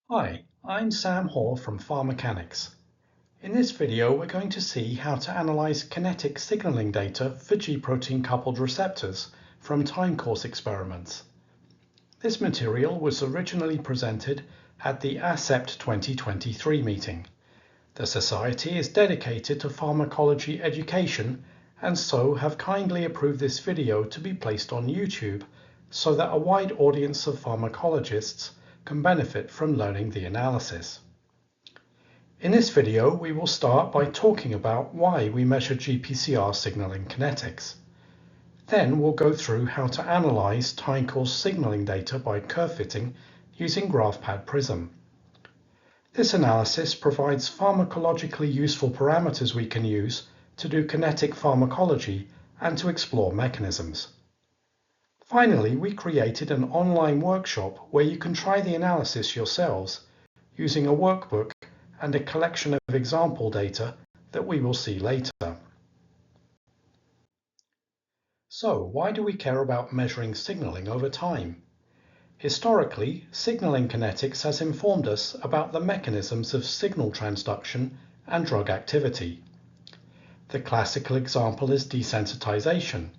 Hi, I'm Sam Hoare from Pharmacology. In this video, we're going to see how to analyze kinetic signaling data for G-protein coupled receptors from time course experiments. This material was originally presented at the ASCEPT 2023 meeting. The Society is dedicated to pharmacology education and so have kindly approved this video to be placed on YouTube so that a wide audience of pharmacologists can benefit from learning the analysis. In this video, we will start by talking about why we measure GPCR signaling kinetics. Then we'll go through how to analyze time course signaling data by curve fitting using GraphPad Prism. This analysis provides pharmacologically useful parameters we can use to do kinetic pharmacology and to explore mechanisms. Finally, we created an online workshop where you can try the analysis yourselves using a workbook and a collection of example data that we will see later. So, why do we care about measuring signaling over time? Historically, signaling kinetics has informed us about the mechanisms of signal transduction and drug activity. The classical example is desensitization.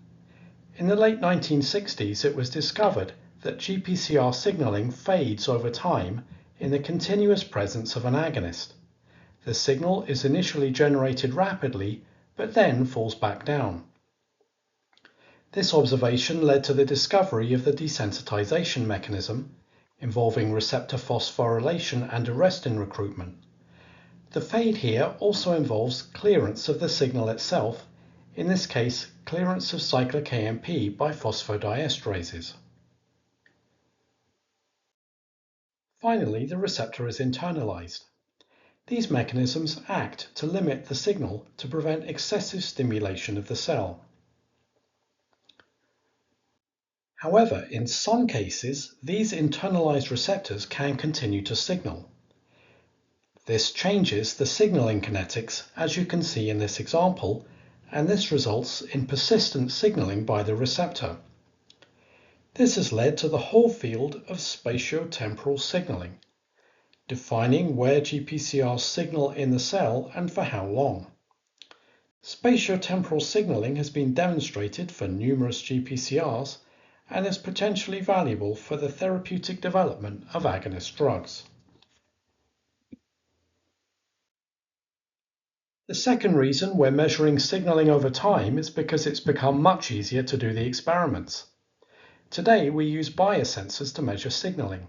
In the late 1960s, it was discovered that GPCR signaling fades over time in the continuous presence of an agonist. The signal is initially generated rapidly, but then falls back down. This observation led to the discovery of the desensitization mechanism, involving receptor phosphorylation and arrestin recruitment. The fade here also involves clearance of the signal itself, in this case, clearance of cyclic AMP by phosphodiesterases. Finally, the receptor is internalized. These mechanisms act to limit the signal to prevent excessive stimulation of the cell. However, in some cases, these internalized receptors can continue to signal. This changes the signaling kinetics, as you can see in this example, and this results in persistent signaling by the receptor. This has led to the whole field of spatiotemporal signaling, defining where GPCRs signal in the cell and for how long. Spatiotemporal signaling has been demonstrated for numerous GPCRs and is potentially valuable for the therapeutic development of agonist drugs. The second reason we're measuring signaling over time is because it's become much easier to do the experiments. Today we use biosensors to measure signaling.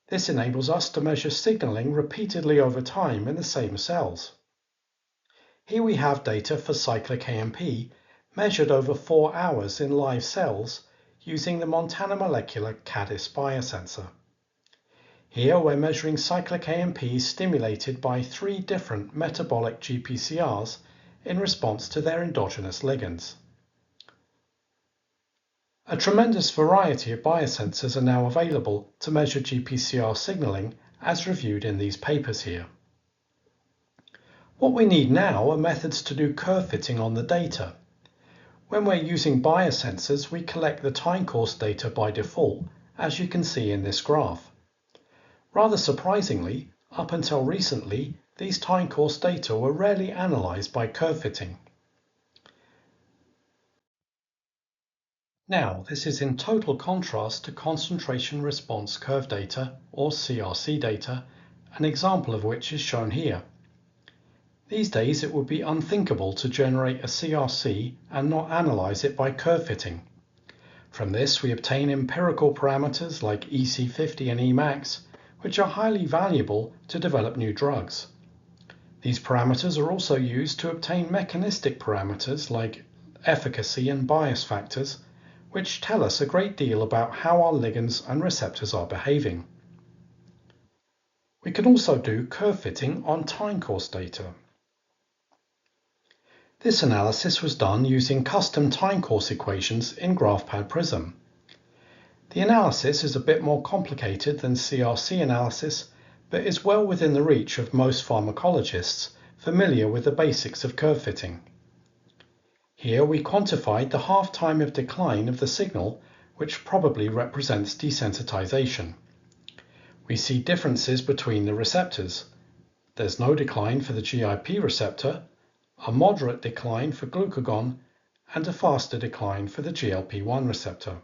This enables us to measure signaling repeatedly over time in the same cells. Here we have data for cyclic AMP measured over 4 hours in live cells using the Montana Molecular CADIS biosensor. Here we're measuring cyclic AMP stimulated by 3 different metabolic GPCRs in response to their endogenous ligands. A tremendous variety of biosensors are now available to measure GPCR signaling as reviewed in these papers here. What we need now are methods to do curve fitting on the data. When we're using biosensors, we collect the time course data by default, as you can see in this graph. Rather surprisingly, up until recently, these time course data were rarely analyzed by curve fitting. Now, this is in total contrast to concentration response curve data, or CRC data, an example of which is shown here. These days, it would be unthinkable to generate a CRC and not analyze it by curve fitting. From this, we obtain empirical parameters like EC50 and Emax, which are highly valuable to develop new drugs. These parameters are also used to obtain mechanistic parameters like efficacy and bias factors, which tell us a great deal about how our ligands and receptors are behaving. We can also do curve fitting on time course data. This analysis was done using custom time course equations in GraphPad Prism. The analysis is a bit more complicated than CRC analysis, but is well within the reach of most pharmacologists familiar with the basics of curve fitting. Here we quantified the half-time of decline of the signal, which probably represents desensitization. We see differences between the receptors. There's no decline for the GIP receptor, a moderate decline for glucagon, and a faster decline for the GLP-1 receptor.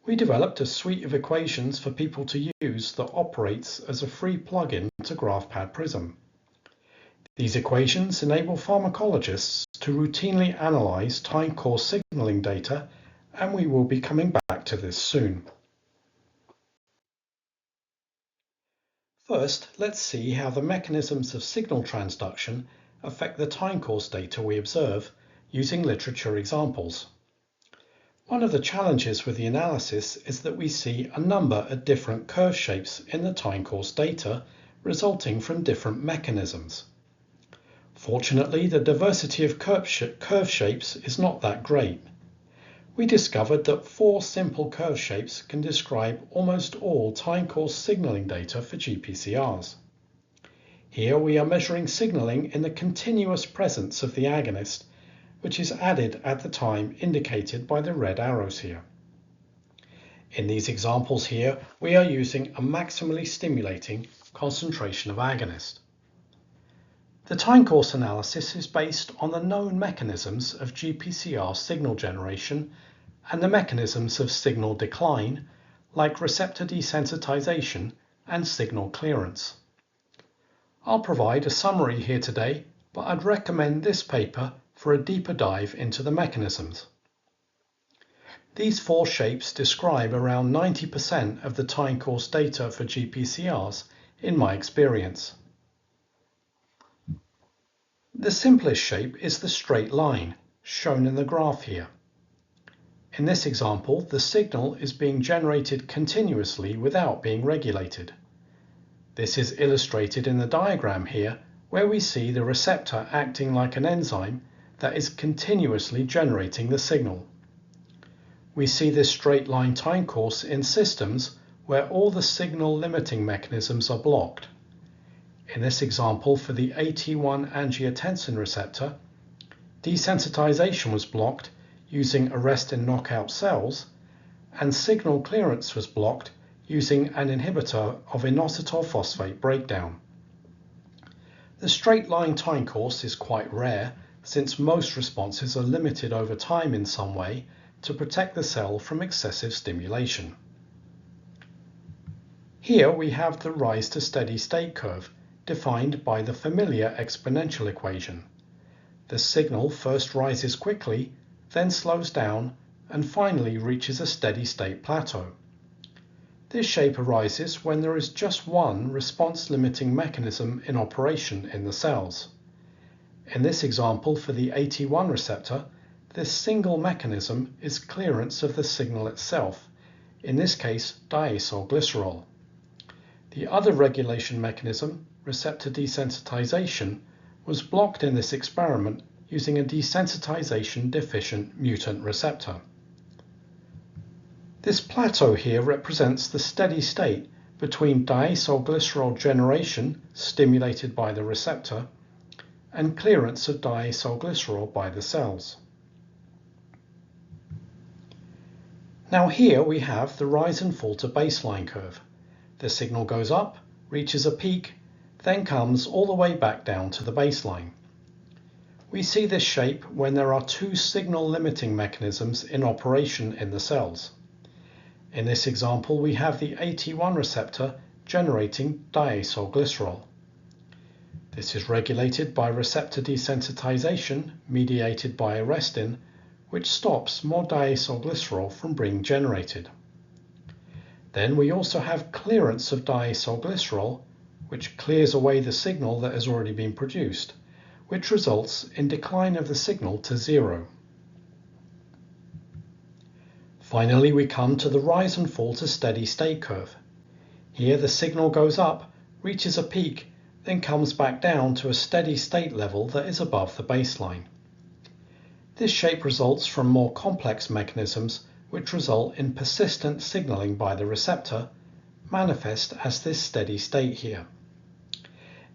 We developed a suite of equations for people to use that operates as a free plugin to GraphPad Prism. These equations enable pharmacologists to routinely analyze time course signaling data, and we will be coming back to this soon. First, let's see how the mechanisms of signal transduction affect the time course data we observe using literature examples. One of the challenges with the analysis is that we see a number of different curve shapes in the time course data resulting from different mechanisms. Fortunately, the diversity of curve shapes is not that great. We discovered that 4 simple curve shapes can describe almost all time course signaling data for GPCRs. Here we are measuring signaling in the continuous presence of the agonist, which is added at the time indicated by the red arrows here. In these examples here, we are using a maximally stimulating concentration of agonist. The time course analysis is based on the known mechanisms of GPCR signal generation and the mechanisms of signal decline, like receptor desensitization and signal clearance. I'll provide a summary here today, but I'd recommend this paper for a deeper dive into the mechanisms. These 4 shapes describe around 90% of the time course data for GPCRs in my experience. The simplest shape is the straight line, shown in the graph here. In this example, the signal is being generated continuously without being regulated. This is illustrated in the diagram here, where we see the receptor acting like an enzyme that is continuously generating the signal. We see this straight line time course in systems where all the signal limiting mechanisms are blocked. In this example, for the AT1 angiotensin receptor, desensitization was blocked using arrestin knockout cells, and signal clearance was blocked using an inhibitor of inositol phosphate breakdown. The straight line time course is quite rare, since most responses are limited over time in some way to protect the cell from excessive stimulation. Here we have the rise to steady state curve, defined by the familiar exponential equation. The signal first rises quickly, then slows down, and finally reaches a steady state plateau. This shape arises when there is just one response-limiting mechanism in operation in the cells. In this example, for the AT1 receptor, this single mechanism is clearance of the signal itself, in this case diacylglycerol. The other regulation mechanism, receptor desensitization, was blocked in this experiment using a desensitization deficient mutant receptor. This plateau here represents the steady state between diacylglycerol generation stimulated by the receptor and clearance of diacylglycerol by the cells. Now here we have the rise and fall to baseline curve. The signal goes up, reaches a peak, then comes all the way back down to the baseline. We see this shape when there are 2 signal limiting mechanisms in operation in the cells. In this example, we have the AT1 receptor generating diacylglycerol. This is regulated by receptor desensitization mediated by arrestin, which stops more diacylglycerol from being generated. Then we also have clearance of diacylglycerol, which clears away the signal that has already been produced, which results in decline of the signal to 0. Finally, we come to the rise and fall to steady state curve. Here the signal goes up, reaches a peak, then comes back down to a steady state level that is above the baseline. This shape results from more complex mechanisms which result in persistent signaling by the receptor, manifest as this steady state here.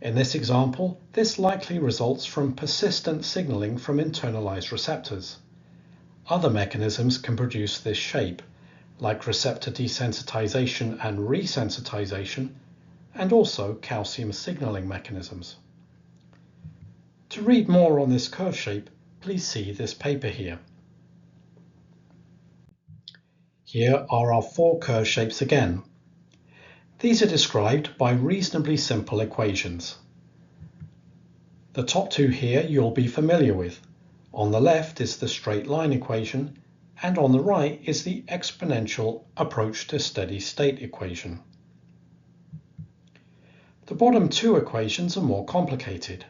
In this example, this likely results from persistent signaling from internalized receptors. Other mechanisms can produce this shape, like receptor desensitization and resensitization, and also calcium signaling mechanisms. To read more on this curve shape, please see this paper here. Here are our 4 curve shapes again. These are described by reasonably simple equations. The top 2 here you'll be familiar with. On the left is the straight line equation, and on the right is the exponential approach to steady state equation. The bottom 2 equations are more complicated.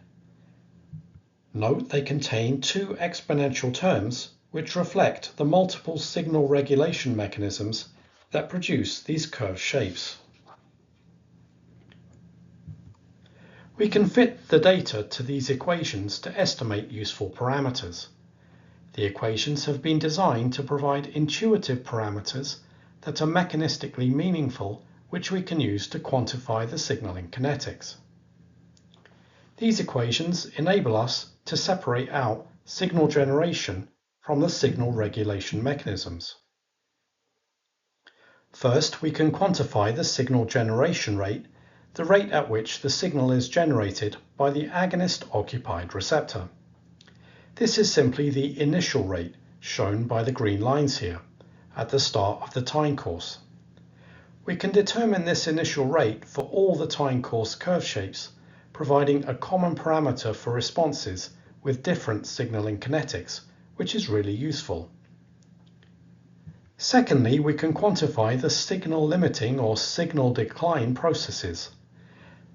Note they contain 2 exponential terms which reflect the multiple signal regulation mechanisms that produce these curved shapes. We can fit the data to these equations to estimate useful parameters. The equations have been designed to provide intuitive parameters that are mechanistically meaningful, which we can use to quantify the signaling kinetics. These equations enable us to separate out signal generation from the signal regulation mechanisms. First, we can quantify the signal generation rate, the rate at which the signal is generated by the agonist-occupied receptor. This is simply the initial rate, shown by the green lines here, at the start of the time course. We can determine this initial rate for all the time course curve shapes, providing a common parameter for responses with different signaling kinetics, which is really useful. Secondly, we can quantify the signal limiting or signal decline processes.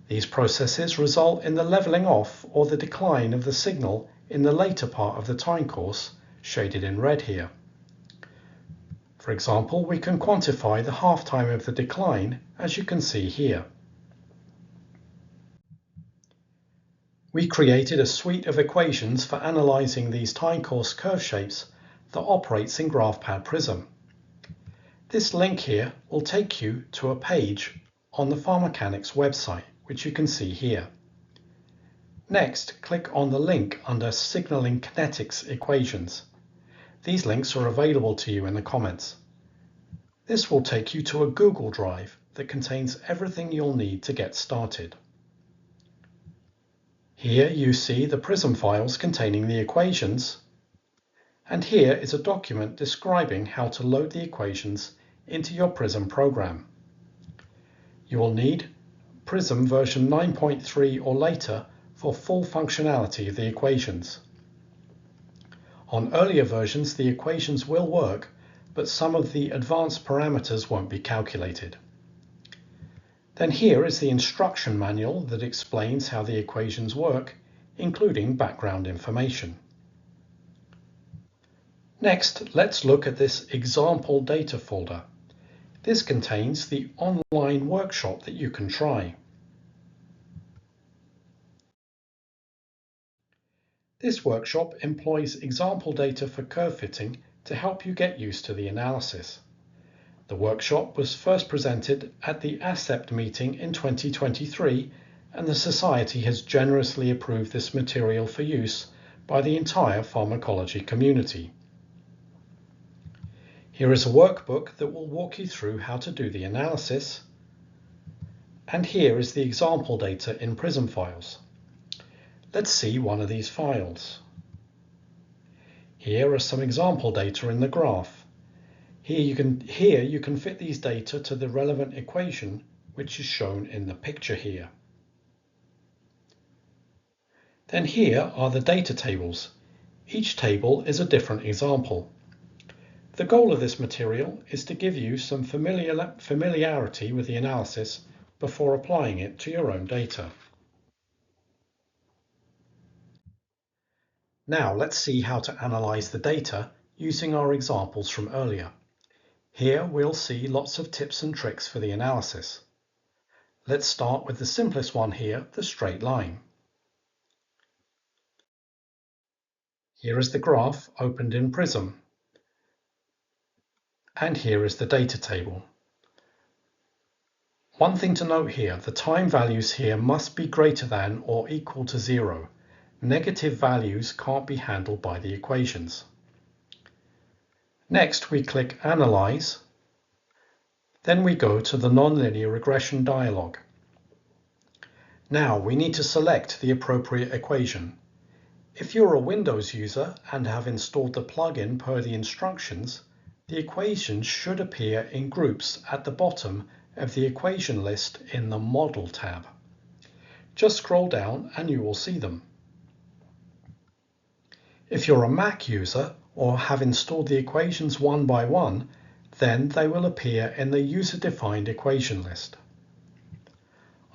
These processes result in the leveling off or the decline of the signal in the later part of the time course, shaded in red here. For example, we can quantify the half-time of the decline, as you can see here. We created a suite of equations for analyzing these time course curve shapes that operates in GraphPad Prism. This link here will take you to a page on the pharmacology website, which you can see here. Next, click on the link under Signaling Kinetics Equations. These links are available to you in the comments. This will take you to a Google Drive that contains everything you'll need to get started. Here you see the Prism files containing the equations, and here is a document describing how to load the equations into your Prism program. You will need Prism version 9.3 or later for full functionality of the equations. On earlier versions, the equations will work, but some of the advanced parameters won't be calculated. Then here is the instruction manual that explains how the equations work, including background information. Next, let's look at this example data folder. This contains the online workshop that you can try. This workshop employs example data for curve fitting to help you get used to the analysis. The workshop was first presented at the ASCEPT meeting in 2023, and the Society has generously approved this material for use by the entire pharmacology community. Here is a workbook that will walk you through how to do the analysis, and here is the example data in Prism files. Let's see one of these files. Here are some example data in the graph. Here you can fit these data to the relevant equation, which is shown in the picture here. Then here are the data tables. Each table is a different example. The goal of this material is to give you some familiarity with the analysis before applying it to your own data. Now let's see how to analyze the data using our examples from earlier. Here we'll see lots of tips and tricks for the analysis. Let's start with the simplest one here, the straight line. Here is the graph opened in Prism. And here is the data table. One thing to note here, the time values here must be greater than or equal to 0. Negative values can't be handled by the equations. Next, we click Analyze, Then we go to the nonlinear regression dialog. Now we need to select the appropriate equation. If you're a Windows user and have installed the plugin per the instructions, the equations should appear in groups at the bottom of the equation list in the Model tab. Just scroll down and you will see them. If you're a Mac user or have installed the equations one by one, then they will appear in the user-defined equation list.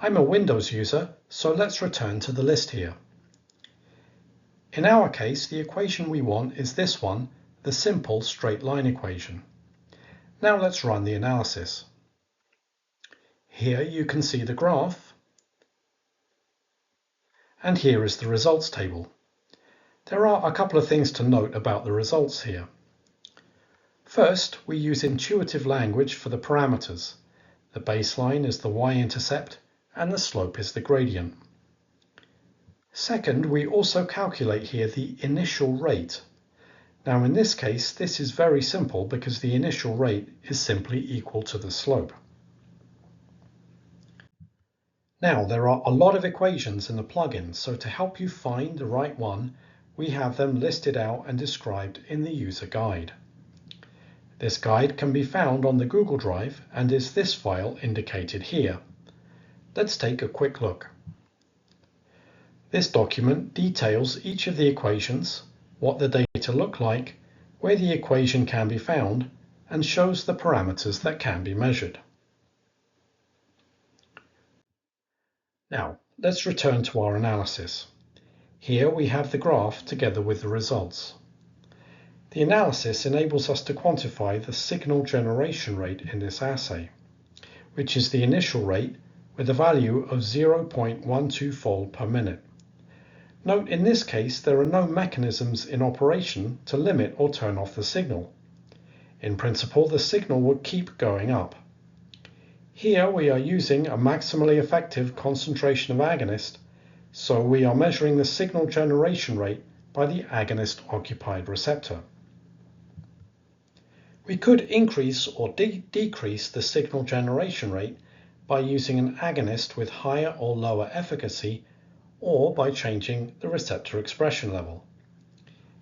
I'm a Windows user, so let's return to the list here. In our case, the equation we want is this one, the simple straight line equation. Now let's run the analysis. Here you can see the graph, and here is the results table. There are a couple of things to note about the results here. First, we use intuitive language for the parameters. The baseline is the y-intercept and the slope is the gradient. Second, we also calculate here the initial rate. Now in this case, this is very simple because the initial rate is simply equal to the slope. Now there are a lot of equations in the plugin, so to help you find the right one, we have them listed out and described in the user guide. This guide can be found on the Google Drive and is this file indicated here. Let's take a quick look. This document details each of the equations, what the data look like, where the equation can be found, and shows the parameters that can be measured. Now, let's return to our analysis. Here we have the graph together with the results. The analysis enables us to quantify the signal generation rate in this assay, which is the initial rate with a value of 0.12 fold per minute. Note in this case there are no mechanisms in operation to limit or turn off the signal. In principle, the signal will keep going up. Here we are using a maximally effective concentration of agonist, so we are measuring the signal generation rate by the agonist occupied receptor. We could increase or decrease the signal generation rate by using an agonist with higher or lower efficacy, or by changing the receptor expression level.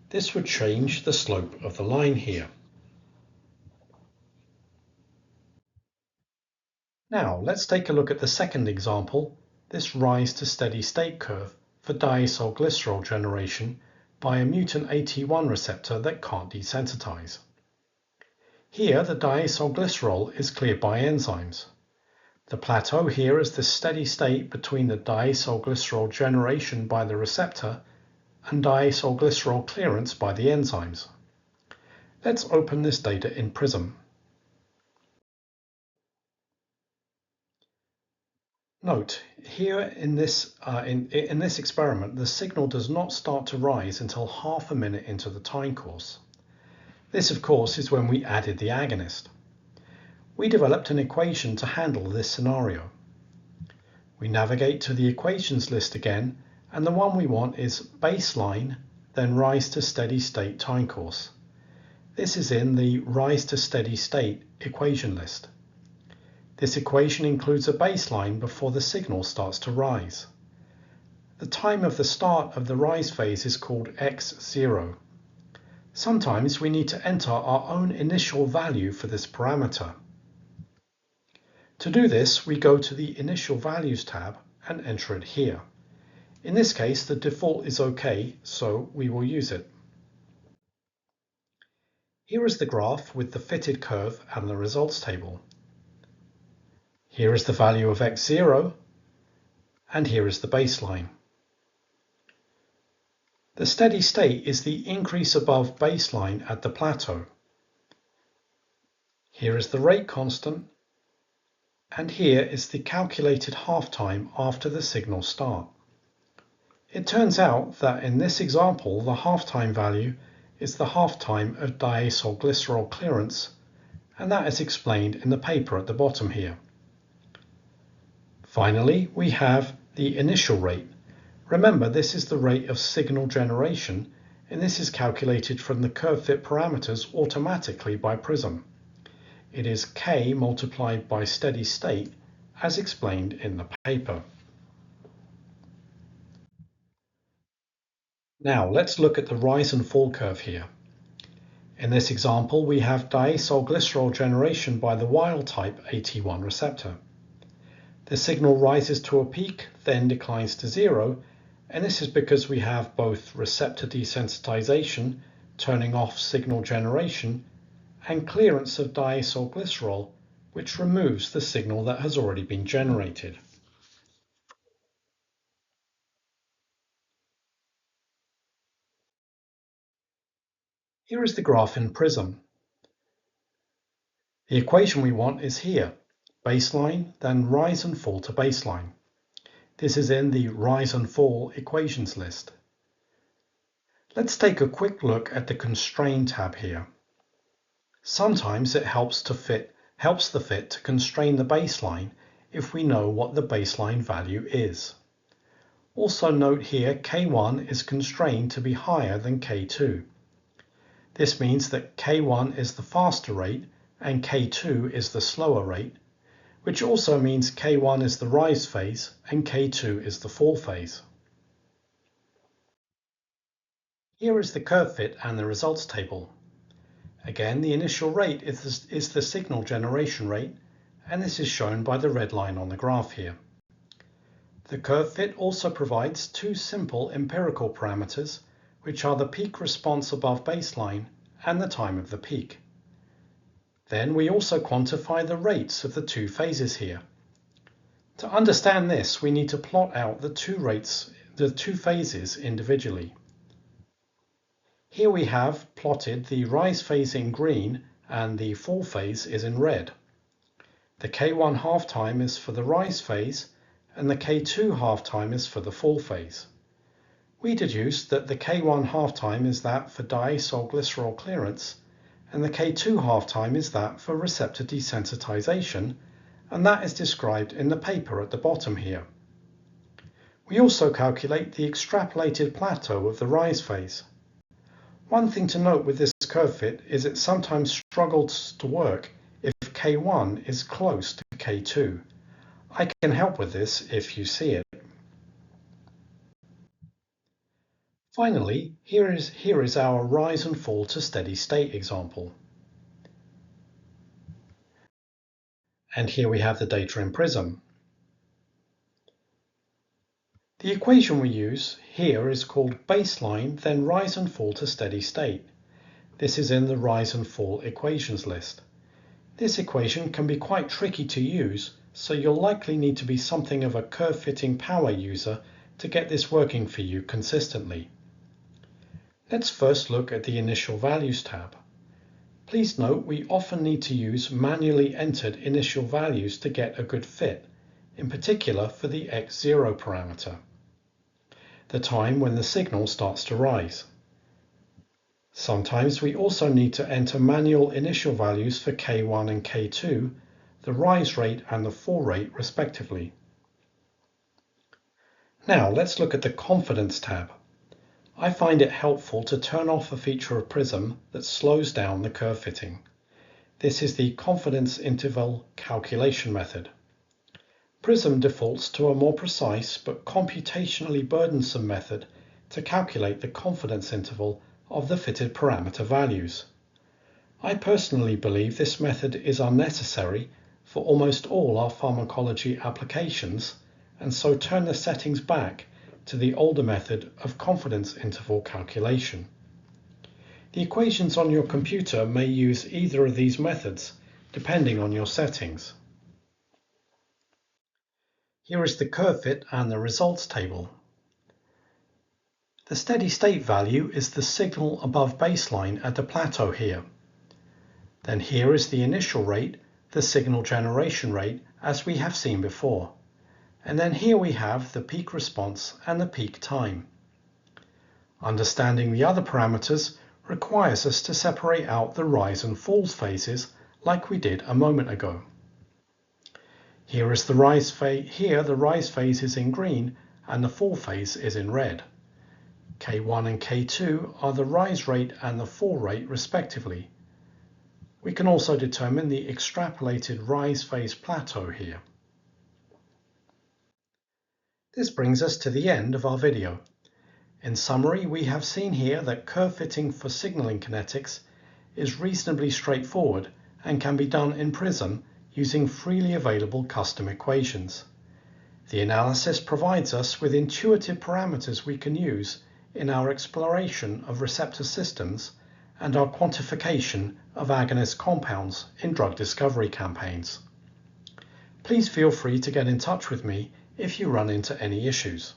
This would change the slope of the line here. Now let's take a look at the second example, this rise to steady state curve for diacylglycerol generation by a mutant AT1 receptor that can't desensitize. Here the diacylglycerol is cleared by enzymes. The plateau here is the steady state between the diacylglycerol generation by the receptor and diacylglycerol clearance by the enzymes. Let's open this data in Prism. Note, here in this experiment, the signal does not start to rise until half a minute into the time course. This, of course, is when we added the agonist. We developed an equation to handle this scenario. We navigate to the equations list again, and the one we want is baseline, then rise to steady state time course. This is in the rise to steady state equation list. This equation includes a baseline before the signal starts to rise. The time of the start of the rise phase is called x0. Sometimes we need to enter our own initial value for this parameter. To do this, we go to the Initial Values tab and enter it here. In this case, the default is OK, so we will use it. Here is the graph with the fitted curve and the results table. Here is the value of x0, and here is the baseline. The steady state is the increase above baseline at the plateau. Here is the rate constant, and here is the calculated half-time after the signal start. It turns out that in this example, the half-time value is the half-time of diacylglycerol clearance, and that is explained in the paper at the bottom here. Finally, we have the initial rate. Remember, this is the rate of signal generation, and this is calculated from the curve fit parameters automatically by Prism. It is K multiplied by steady state, as explained in the paper. Now let's look at the rise and fall curve here. In this example, we have diacylglycerol generation by the wild-type AT1 receptor. The signal rises to a peak, then declines to zero, and this is because we have both receptor desensitization, turning off signal generation, and clearance of diacylglycerol, which removes the signal that has already been generated. Here is the graph in Prism. The equation we want is here, baseline, then rise and fall to baseline. This is in the rise and fall equations list. Let's take a quick look at the constrain tab here. Sometimes it helps the fit to constrain the baseline if we know what the baseline value is. Also note here K1 is constrained to be higher than K2. This means that K1 is the faster rate and K2 is the slower rate, which also means K1 is the rise phase and K2 is the fall phase. Here is the curve fit and the results table. Again, the initial rate is the signal generation rate, and this is shown by the red line on the graph here. The curve fit also provides two simple empirical parameters, which are the peak response above baseline and the time of the peak. Then we also quantify the rates of the two phases here. To understand this, we need to plot out the two phases individually. Here we have plotted the rise phase in green and the fall phase is in red. The K1 half-time is for the rise phase and the K2 half-time is for the fall phase. We deduced that the K1 half-time is that for diacylglycerol clearance and the K2 half-time is that for receptor desensitization, and that is described in the paper at the bottom here. We also calculate the extrapolated plateau of the rise phase. One thing to note with this curve fit is it sometimes struggles to work if K1 is close to K2. I can help with this if you see it. Finally, here is our rise and fall to steady state example. And here we have the data in Prism. The equation we use here is called baseline, then rise and fall to steady state. This is in the rise and fall equations list. This equation can be quite tricky to use, so you'll likely need to be something of a curve-fitting power user to get this working for you consistently. Let's first look at the Initial Values tab. Please note we often need to use manually entered initial values to get a good fit, in particular for the x0 parameter, the time when the signal starts to rise. Sometimes we also need to enter manual initial values for K1 and K2, the rise rate and the fall rate respectively. Now let's look at the Confidence tab. I find it helpful to turn off a feature of Prism that slows down the curve fitting. This is the confidence interval calculation method. Prism defaults to a more precise but computationally burdensome method to calculate the confidence interval of the fitted parameter values. I personally believe this method is unnecessary for almost all our pharmacology applications, and so turn the settings back to the older method of confidence interval calculation. The equations on your computer may use either of these methods, depending on your settings. Here is the curve fit and the results table. The steady state value is the signal above baseline at the plateau here. Then here is the initial rate, the signal generation rate, as we have seen before. And then here we have the peak response and the peak time. Understanding the other parameters requires us to separate out the rise and fall phases like we did a moment ago. Here is the rise phase. Here the rise phase is in green and the fall phase is in red. K1 and K2 are the rise rate and the fall rate respectively. We can also determine the extrapolated rise phase plateau here. This brings us to the end of our video. In summary, we have seen here that curve fitting for signaling kinetics is reasonably straightforward and can be done in Prism using freely available custom equations. The analysis provides us with intuitive parameters we can use in our exploration of receptor systems and our quantification of agonist compounds in drug discovery campaigns. Please feel free to get in touch with me if you run into any issues.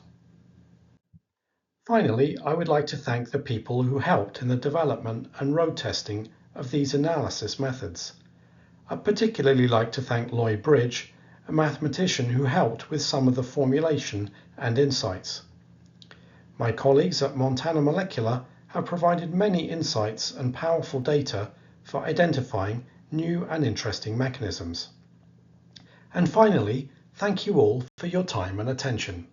Finally, I would like to thank the people who helped in the development and road testing of these analysis methods. I'd particularly like to thank Lloyd Bridge, a mathematician who helped with some of the formulation and insights. My colleagues at Montana Molecular have provided many insights and powerful data for identifying new and interesting mechanisms. And finally, thank you all for your time and attention.